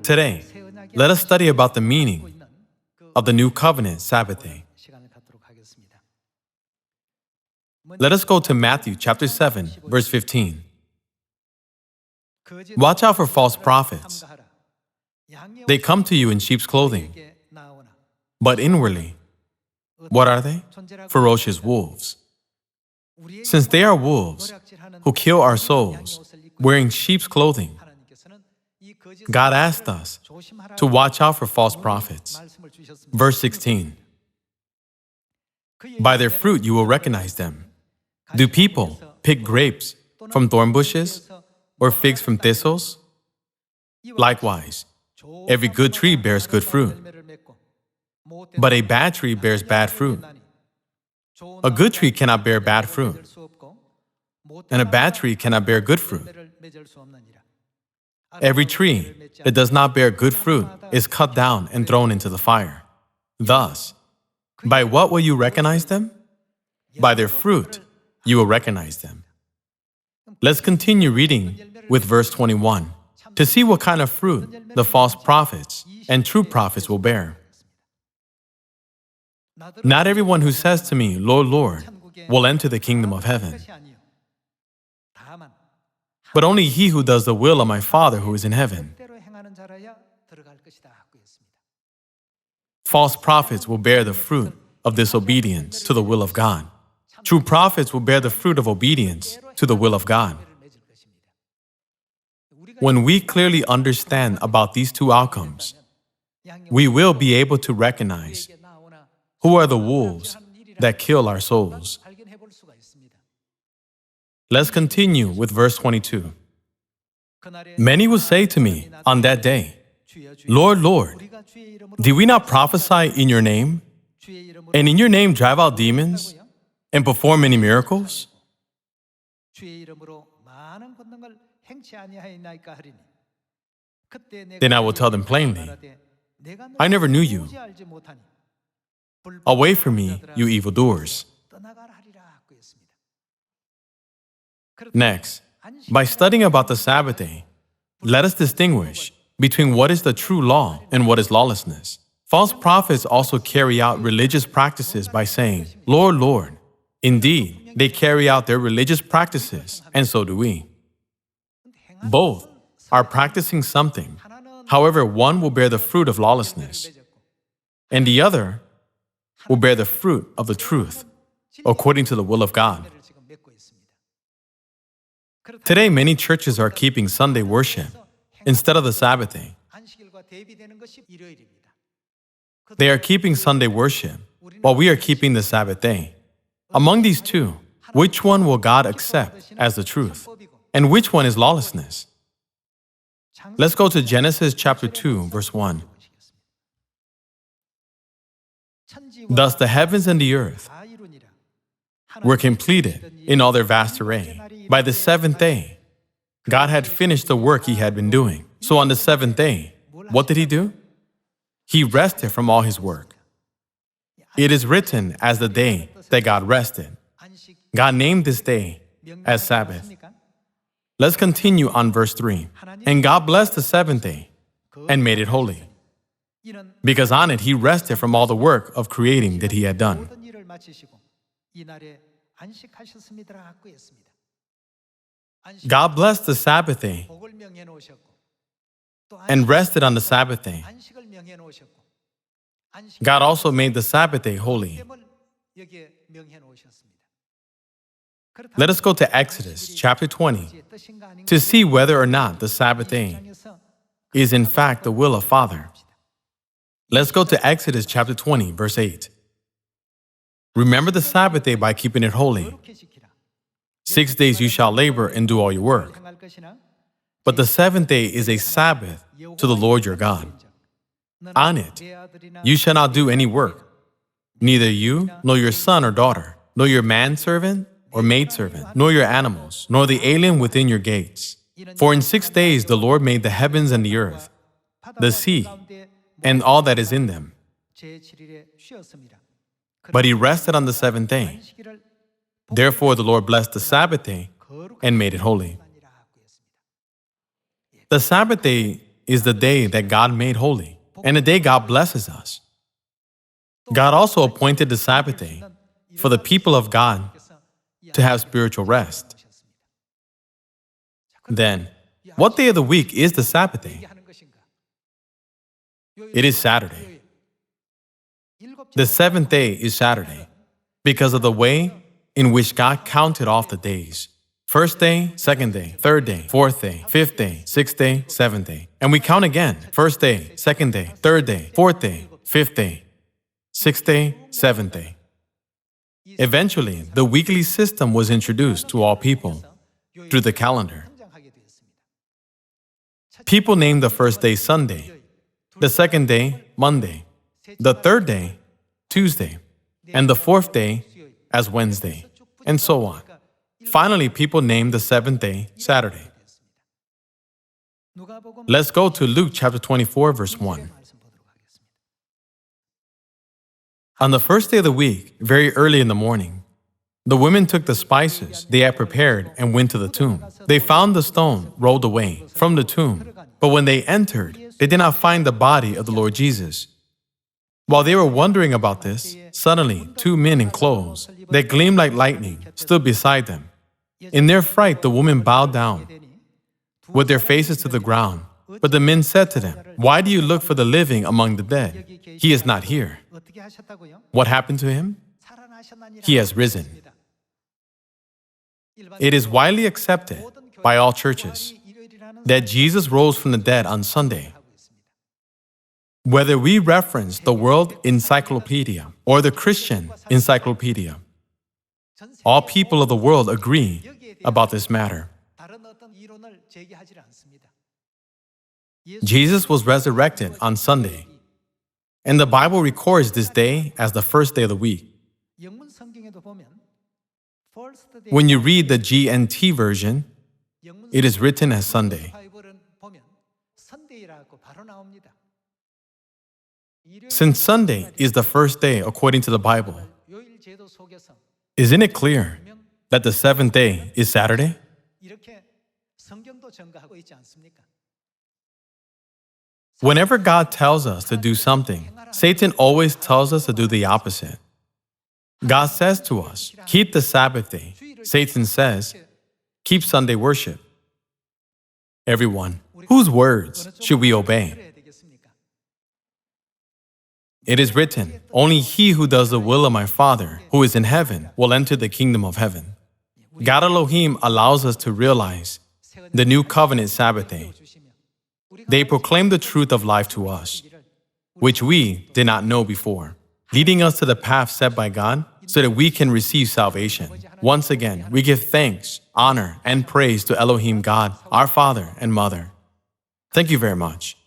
Today, let us study about the meaning of the New Covenant Sabbath day. Let us go to Matthew chapter 7, verse 15. Watch out for false prophets. They come to you in sheep's clothing, but inwardly, what are they? Ferocious wolves. Since they are wolves who kill our souls, wearing sheep's clothing, God asked us to watch out for false prophets. Verse 16. By their fruit you will recognize them. Do people pick grapes from thorn bushes or figs from thistles? Likewise, every good tree bears good fruit, but a bad tree bears bad fruit. A good tree cannot bear bad fruit, and a bad tree cannot bear good fruit. Every tree that does not bear good fruit is cut down and thrown into the fire. Thus, by what will you recognize them? By their fruit you will recognize them. Let's continue reading with verse 21 to see what kind of fruit the false prophets and true prophets will bear. Not everyone who says to me, Lord, Lord, will enter the kingdom of heaven, but only he who does the will of my Father who is in heaven. False prophets will bear the fruit of disobedience to the will of God. True prophets will bear the fruit of obedience to the will of God. When we clearly understand about these two outcomes, we will be able to recognize who are the wolves that kill our souls. Let's continue with verse 22. Many will say to me on that day, Lord, Lord, did we not prophesy in your name, and in your name drive out demons, and perform many miracles? Then I will tell them plainly, I never knew you. Away from me, you evildoers. Next, by studying about the Sabbath day, let us distinguish between what is the true law and what is lawlessness. False prophets also carry out religious practices by saying, Lord, Lord. Indeed, they carry out their religious practices, and so do we. Both are practicing something. However, one will bear the fruit of lawlessness, and the other will bear the fruit of the truth, according to the will of God. Today, many churches are keeping Sunday worship instead of the Sabbath day. They are keeping Sunday worship while we are keeping the Sabbath day. Among these two, which one will God accept as the truth? And which one is lawlessness? Let's go to Genesis chapter 2, verse 1. Thus the heavens and the earth were completed in all their vast array. By the seventh day, God had finished the work he had been doing. So on the seventh day, what did he do? He rested from all his work. It is written as the day that God rested. God named this day as Sabbath. Let's continue on verse 3. And God blessed the seventh day and made it holy, because on it he rested from all the work of creating that he had done. God blessed the Sabbath day and rested on the Sabbath day. God also made the Sabbath day holy. Let us go to Exodus chapter 20 to see whether or not the Sabbath day is in fact the will of Father. Let's go to Exodus chapter 20, verse 8. Remember the Sabbath day by keeping it holy. 6 days you shall labor and do all your work. But the seventh day is a Sabbath to the Lord your God. On it you shall not do any work, neither you, nor your son or daughter, nor your manservant or maidservant, nor your animals, nor the alien within your gates. For in 6 days the Lord made the heavens and the earth, the sea, and all that is in them, But he rested on the seventh day. Therefore the Lord blessed the Sabbath day and made it holy. The Sabbath day is the day that God made holy, and the day God blesses us. God also appointed the Sabbath day for the people of God to have spiritual rest. Then, what day of the week is the Sabbath day? It is Saturday. The seventh day is Saturday because of the way in which God counted off the days. First day, second day, third day, fourth day, fifth day, sixth day, seventh day. And we count again. First day, second day, third day, fourth day, fifth day, sixth day, seventh day. Eventually, the weekly system was introduced to all people through the calendar. People named the first day Sunday, the second day Monday, the third day Tuesday, and the fourth day as Wednesday, and so on. Finally, people named the seventh day Saturday. Let's go to Luke chapter 24, verse 1. On the first day of the week, very early in the morning, the women took the spices they had prepared and went to the tomb. They found the stone rolled away from the tomb, but when they entered, they did not find the body of the Lord Jesus. While they were wondering about this, suddenly 2 men in clothes that gleamed like lightning stood beside them. In their fright, the women bowed down with their faces to the ground. But the men said to them, "Why do you look for the living among the dead? He is not here. What happened to him? He has risen." It is widely accepted by all churches that Jesus rose from the dead on Sunday. Whether we reference the World Encyclopedia or the Christian Encyclopedia, all people of the world agree about this matter. Jesus was resurrected on Sunday, and the Bible records this day as the first day of the week. When you read the GNT version, it is written as Sunday. Since Sunday is the first day according to the Bible, isn't it clear that the seventh day is Saturday? Whenever God tells us to do something, Satan always tells us to do the opposite. God says to us, keep the Sabbath day. Satan says, keep Sunday worship. Everyone, whose words should we obey? It is written, only he who does the will of my Father, who is in heaven, will enter the kingdom of heaven. God Elohim allows us to realize the new covenant Sabbath day. They proclaim the truth of life to us, which we did not know before, leading us to the path set by God so that we can receive salvation. Once again, we give thanks, honor, and praise to Elohim God, our Father and Mother. Thank you very much.